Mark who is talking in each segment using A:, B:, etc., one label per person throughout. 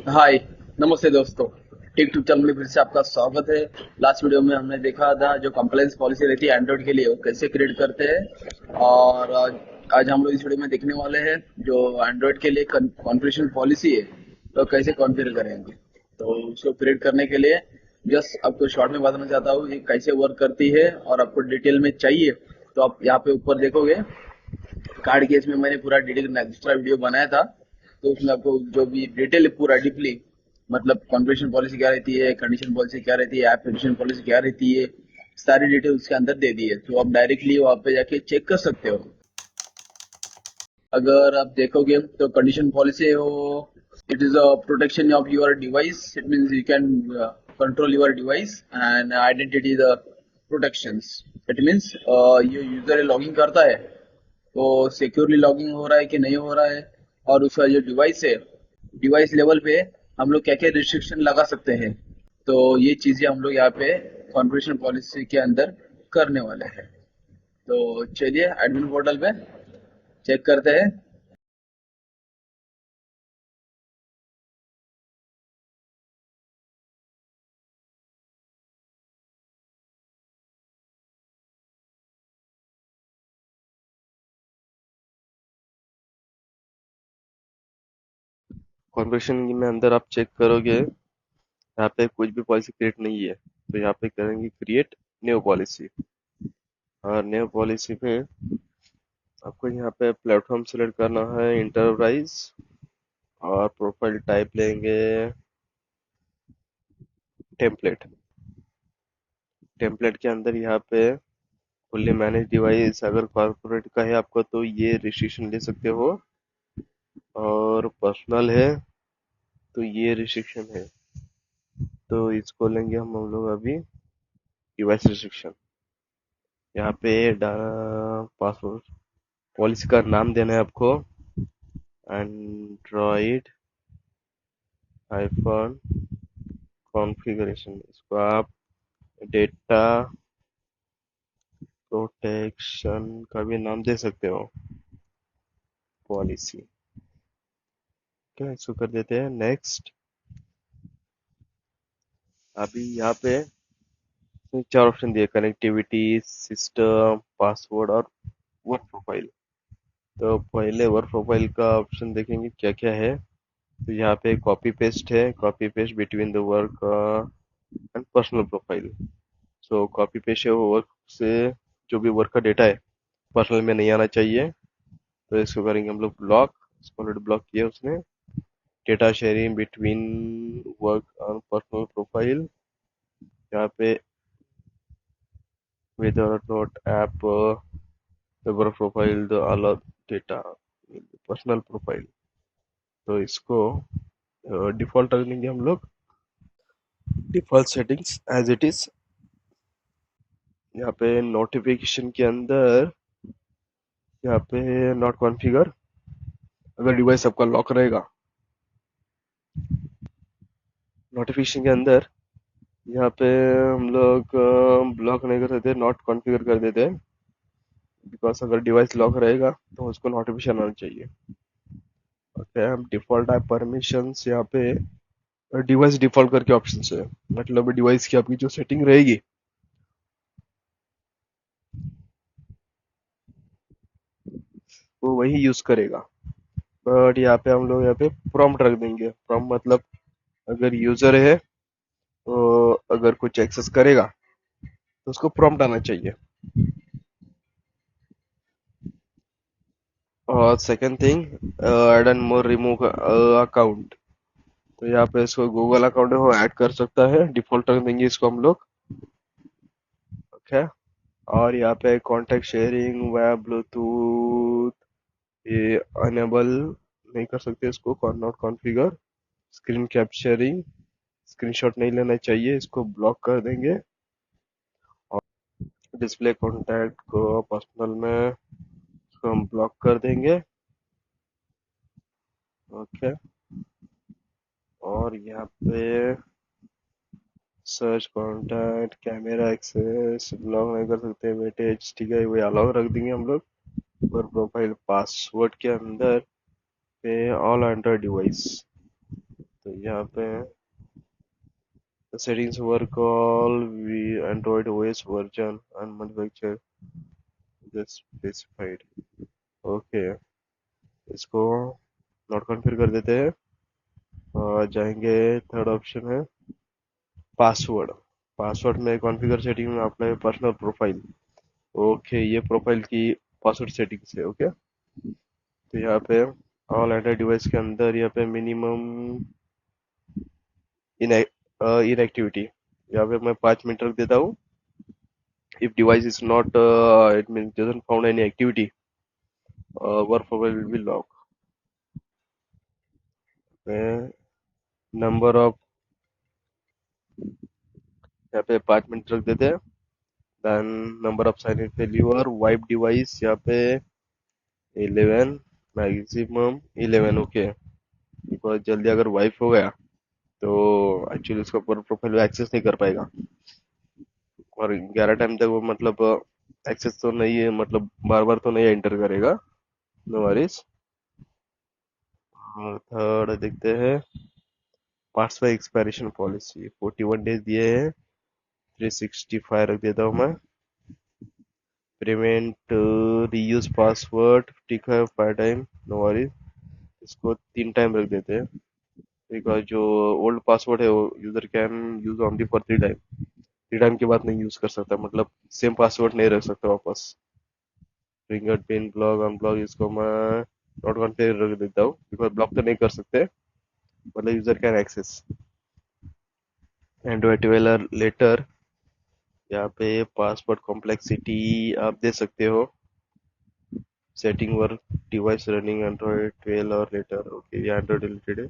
A: हाय। नमस्ते दोस्तों। Tick two channel में फिर से आपका स्वागत है। लास्ट वीडियो में हमने देखा था जो कंप्लायंस पॉलिसी रहती है एंड्रॉइड के लिए वो कैसे क्रिएट करते हैं, और आज हम लोग इस वीडियो में देखने वाले हैं जो एंड्रॉइड के लिए कॉन्फ़िगरेशन पॉलिसी है तो कैसे कॉन्फ़िगर करेंगे। तो उसको क्रिएट करने के लिए जस्ट आपको शॉर्ट में बताना चाहता हूँ ये कैसे वर्क करती है, और आपको डिटेल में चाहिए तो आप यहाँ पे ऊपर देखोगे कार्ड केस में मैंने पूरा डिटेल दूसरा वीडियो बनाया था। तो उसमें आपको जो भी डिटेल पूरा डीपली, मतलब कॉन्फ़िगरेशन पॉलिसी क्या रहती है, कंडीशन पॉलिसी क्या रहती है, एप्लीकेशन पॉलिसी क्या रहती है, सारी डिटेल उसके अंदर दे दी है। तो आप डायरेक्टली वहाँ पे जाके चेक कर सकते हो। अगर आप देखोगे तो कंडीशन पॉलिसी हो, it is a protection of your device. It means you can control your device and identity the protections. It means ये यूजर लॉगिंग करता है तो सिक्योरली लॉगिंग हो रहा है कि नहीं हो रहा है, और उसका जो डिवाइस है, डिवाइस लेवल पे हम लोग क्या क्या रिस्ट्रिक्शन लगा सकते हैं। तो ये चीजें हम लोग यहाँ पे कॉन्फ़िगरेशन पॉलिसी के अंदर करने वाले हैं। तो चलिए एडमिन पोर्टल पे चेक करते हैं।
B: कॉन्फ़िगरेशन में अंदर आप चेक करोगे, यहाँ पे कुछ भी पॉलिसी क्रिएट नहीं है। तो यहाँ पे करेंगे क्रिएट न्यू पॉलिसी। और न्यू पॉलिसी में आपको यहाँ पे प्लेटफॉर्म सेलेक्ट करना है इंटरप्राइज, और प्रोफाइल टाइप लेंगे टेम्पलेट। टेम्पलेट के अंदर यहाँ पे फुल्ली मैनेज डिवाइस, अगर कॉर्पोरेट का है आपको तो ये रिस्ट्रिक्शन ले सकते हो, और पर्सनल है तो ये रिस्ट्रिक्शन है। तो इसको लेंगे हम लोग अभी डिवाइस रिस्ट्रिक्शन। यहाँ पे पासवर्ड पॉलिसी का नाम देना है आपको एंड्रॉइड हाइफन कॉन्फ़िगरेशन। इसको आप डेटा प्रोटेक्शन का भी नाम दे सकते हो, पॉलिसी। क्या इसको कर देते हैं नेक्स्ट। अभी यहाँ पे चार ऑप्शन दिए, कनेक्टिविटी, सिस्टम, पासवर्ड और वर्क प्रोफाइल। तो पहले वर्क प्रोफाइल का ऑप्शन देखेंगे क्या क्या है। तो यहाँ पे कॉपी पेस्ट है, copy paste between the work and personal profile. So copy paste है वो वर्क से, जो भी वर्क का डेटा है पर्सनल में नहीं आना चाहिए। तो इसको करेंगे हम लोग ब्लॉक। इसको ऑलरेडी ब्लॉक किया उसने। डेटा शेयरिंग बिटवीन वर्क और पर्सनल प्रोफाइल, यहाँ पे whether or not app the work profile the allow data personal profile. तो इसको डिफॉल्ट रख देंगे हम लोग, default settings as it is. यहाँ पे नोटिफिकेशन के अंदर यहाँ पे नॉट कॉन्फ़िगर, अगर डिवाइस आपका लॉक रहेगा नोटिफिकेशन के अंदर, यहाँ पे हम लोग ब्लॉक नहीं कर सकते, नॉट कॉन्फ़िगर कर देते हैं। बिकॉज अगर डिवाइस लॉक रहेगा तो उसको नोटिफिकेशन आना चाहिए। ओके, हम डिफॉल्ट ऐप परमिशंस यहाँ पे डिवाइस डिफॉल्ट करके ऑप्शन है, मतलब डिवाइस की आपकी जो सेटिंग रहेगी वो वही यूज करेगा। बट यहाँ पे हम लोग यहाँ पे प्रॉम्प्ट रख देंगे। प्रॉम्प्ट मतलब अगर यूजर है तो अगर कुछ एक्सेस करेगा तो उसको प्रॉम्प्ट आना चाहिए। और second thing, add and more remove account. तो यहाँ पे इसको गूगल अकाउंट है वो ऐड कर सकता है, डिफॉल्ट रख देंगे इसको हम लोग। ओके। और यहाँ पे कॉन्टेक्ट शेयरिंग वाया ब्लूटूथ ये अनेबल नहीं कर सकते, इसको not configure. Screen capturing, screenshot नहीं लेना चाहिए, इसको ब्लॉक कर देंगे। और डिस्प्ले कॉन्टैक्ट को पर्सनल में इसको हम ब्लॉक कर देंगे। ओके। और यहाँ पे search contact camera access block नहीं कर सकते, वेटेज ठीक है वही अलाउ रख देंगे हम लोग। और प्रोफाइल पासवर्ड के अंदर पे ऑल एंड्रॉइड डिवाइस, तो यहाँ पे the settings were called we Android OS version and manufacturer just specified. Okay, इसको नॉट कॉन्फ़िगर कर देते हैं और जाएंगे। थर्ड ऑप्शन है पासवर्ड। पासवर्ड में कॉन्फ़िगर सेटिंग में अपना पर्सनल प्रोफाइल। ओके, ये प्रोफाइल की पासवर्ड सेटिंग्स है। ओके, तो यहाँ पे ऑल एंड्रॉइड डिवाइस के अंदर यहाँ पे मिनिमम इनएक्टिविटी यहाँ पे मैं 5 मिनट रख देता हूँ। If device is not it mean doesn't found any activity, work profile will be lock. Number of यहाँ पे 5 मिनट रख देते हैं। Then number of sign in failure wipe device यहाँ पे 11, मैक्सिमम 11। ओके, बिकॉज जल्दी अगर वाइप हो गया तो एक्चुअली उसका पूरा प्रोफाइल एक्सेस नहीं कर पाएगा, और 11 टाइम तक वो मतलब एक्सेस तो नहीं है, मतलब बार बार तो नहीं एंटर करेगा। No worries. थर्ड देखते हैं parts bye expiration policy. 41 days दिए हैं, 365 रख देता हूँ मैं। प्रिवेंट रीयूज पासवर्ड, ठीक है 5 टाइम, नो वरीज। इसको 3 टाइम रख देते हैं, बिकॉज जो ओल्ड पासवर्ड है वो user can use only for 3 time. 3 time के बाद नहीं यूज कर सकता, मतलब सेम पासवर्ड नहीं रख सकता वापस। फिंगर पिन ब्लॉक अनब्लॉक इसको मैं नॉट कॉन्फिगर रख देता हूँ, बिकॉज ब्लॉक तो नहीं कर सकते, मतलब user can access. Android 12 later यहाँ पे पासवर्ड कॉम्प्लेक्सिटी आप दे सकते हो। Setting work device running Android 12 और लेटर। ओके, ये एंड्रॉइड रिलेटेड है,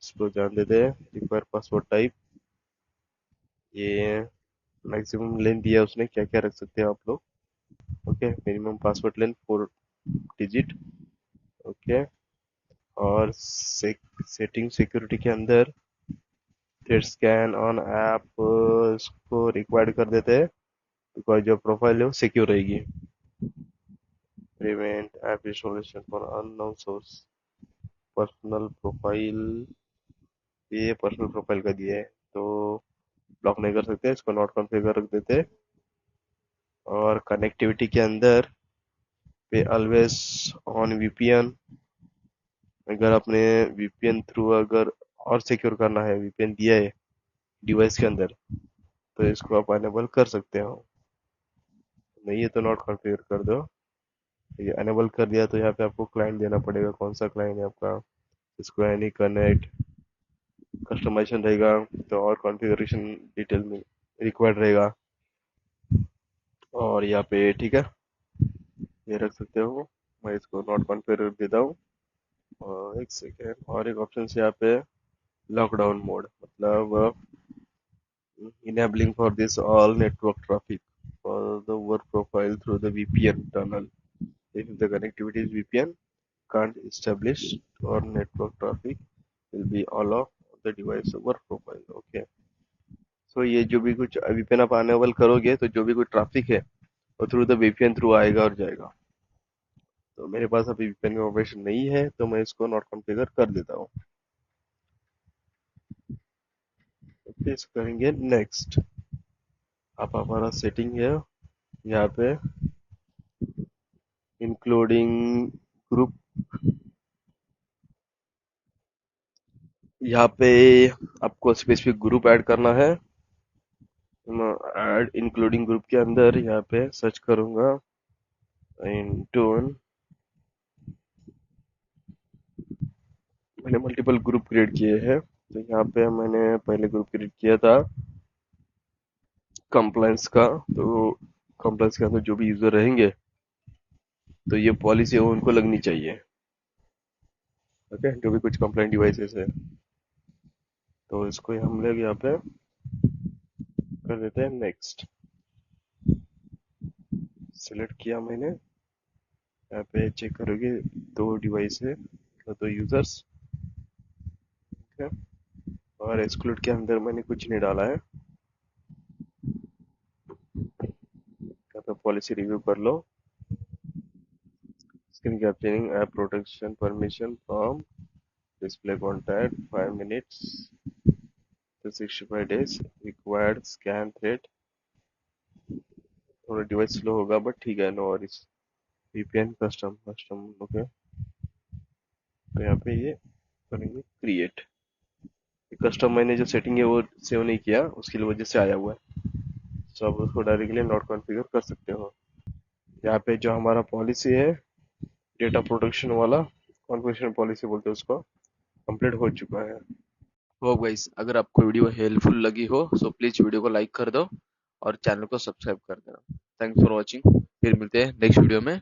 B: इसको जान देते हैं। रिक्वायर पासवर्ड टाइप, ये मैक्सिमम लेंथ दिया है उसने, क्या क्या रख सकते हैं आप लोग। Okay, minimum password length 4 digit. Okay, और सेटिंग सिक्योरिटी के अंदर थ्रेड स्कैन ऑन ऐप इसको रिक्वायर्ड कर देते हैं, बिकॉज जो प्रोफाइल है वो सिक्योर रहेगी। Prevent app installation for unknown source, personal profile, ये पर्सनल प्रोफाइल का दिया है तो ब्लॉक नहीं कर सकते, इसको नॉट कॉन्फ़िगर रख देते। और कनेक्टिविटी के अंदर पे ऑलवेज ऑन वीपीएन, अगर आपने वीपीएन थ्रू अगर और सिक्योर करना है, वीपीएन दिया है डिवाइस के अंदर, तो इसको आप अनेबल कर सकते हो। नहीं है तो नॉट कॉन्फ़िगर कर दो। ये अनेबल कर दिया तो यहाँ पे आपको क्लाइंट देना पड़ेगा, कौन सा क्लाइंट है आपका, इसको एनी कनेक्ट कस्टमाइजेशन रहेगा तो और कॉन्फ़िगरेशन डिटेल में रिक्वायर्ड रहेगा। और यहाँ पे ठीक है, ये रख सकते हो। मैं इसको नॉट कॉन्फ़िगर देता हूँ। और एक सेकेंड, और एक ऑप्शन से यहाँ पे लॉकडाउन मोड, मतलब enabling for this all network traffic for the work profile through the VPN tunnel. If the connectivity is VPN can't establish or network traffic will be all of the device work profile. Okay. So ये जो भी कुछ VPN आप enable करोगे तो जो भी कोई ट्रैफिक है वो थ्रू द VPN थ्रू आएगा और जाएगा। तो मेरे पास अभी VPN का ऑपरेशन नहीं है तो मैं इसको नॉट कॉन्फ़िगर कर देता हूँ। ओके, इसको करेंगे नेक्स्ट। अब हमारा सेटिंग है यहाँ पे इंक्लूडिंग ग्रुप, यहाँ पे आपको स्पेसिफिक ग्रुप ऐड करना है। ऐड इंक्लूडिंग ग्रुप के अंदर यहाँ पे सर्च करूंगा इंटून। मैंने मल्टीपल ग्रुप क्रिएट किए हैं, तो यहाँ पे मैंने पहले ग्रुप क्रिएट किया था कंप्लायंस का। तो कंप्लायंस के अंदर जो भी यूजर रहेंगे तो ये पॉलिसी उनको लगनी चाहिए। ओके, जो भी कुछ कंप्लाइंट डिवाइसेस है तो इसको हम लोग यहाँ पे कर देते हैं नेक्स्ट। सिलेक्ट किया मैंने, यहाँ पे चेक करोगे 2 डिवाइस है, तो 2 यूजर्स। ठीक है, और एक्सक्लूड के अंदर मैंने कुछ नहीं डाला है। यहाँ पे पॉलिसी रिव्यू कर लो, screen capturing app protection permission from display contact 5 minutes to 65 days required scan thread. थोड़ा डिवाइस स्लो होगा बट ठीक है, no worries. VPN custom okay. तो यहाँ पे ये करेंगे क्रिएट। कस्टम मैंने जो सेटिंग है वो सेव नहीं किया, उसकी वजह से आया हुआ है। तो आप उसको डायरेक्टली नॉट कॉन्फ़िगर कर सकते हो। यहाँ पे जो हमारा पॉलिसी है डेटा प्रोटेक्शन वाला, कॉन्फ़िगरेशन पॉलिसी बोलते हैं उसको, कंप्लीट हो चुका है। हो गाइस, अगर आपको वीडियो हेल्पफुल लगी हो तो प्लीज वीडियो को लाइक कर दो और चैनल को सब्सक्राइब कर देना। Thanks for watching. फिर मिलते हैं नेक्स्ट वीडियो में।